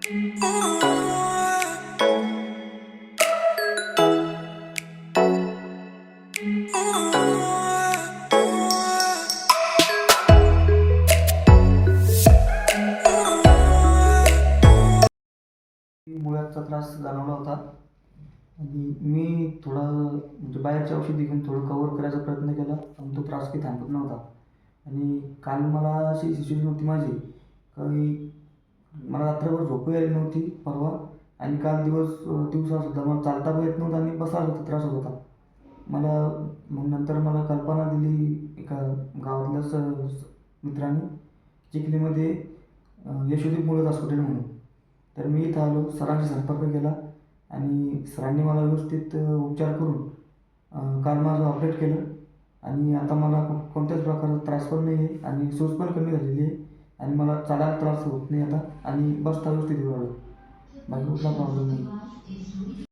मुळ्याचा त्रास जाणवला होता आणि मी थोडा म्हणजे बाहेरची औषधी घेऊन थोडं कव्हर करायचा प्रयत्न केला, पण तो त्रास काही थांबत नव्हता. आणि काल मला अशी सिच्युएशन होती माझी, की मला रात्रभर झोपही आली नव्हती परवा. आणि काल दिवसासुद्धा मला चालता पण येत नव्हतं आणि बसायला त्रास होत होता मला. मग नंतर मला कल्पना दिली एका गावातल्या मित्रांनी, चिखलीमध्ये यशोदीप मुळत हॉस्पिटल म्हणून. तर मी इथं आलो, सरांशी संपर्क केला आणि सरांनी मला व्यवस्थित उपचार करून काल माझं ऑपरेट केलं. आणि आता मला कोणत्याच प्रकारचा त्रास पण नाही आहे आणि सूज पण कमी झालेली आहे आणि मला चालायला त्रास होत नाही आता आणि बसता व्यवस्थित येऊ लागला. बाकी कुठला प्रॉब्लेम नाही.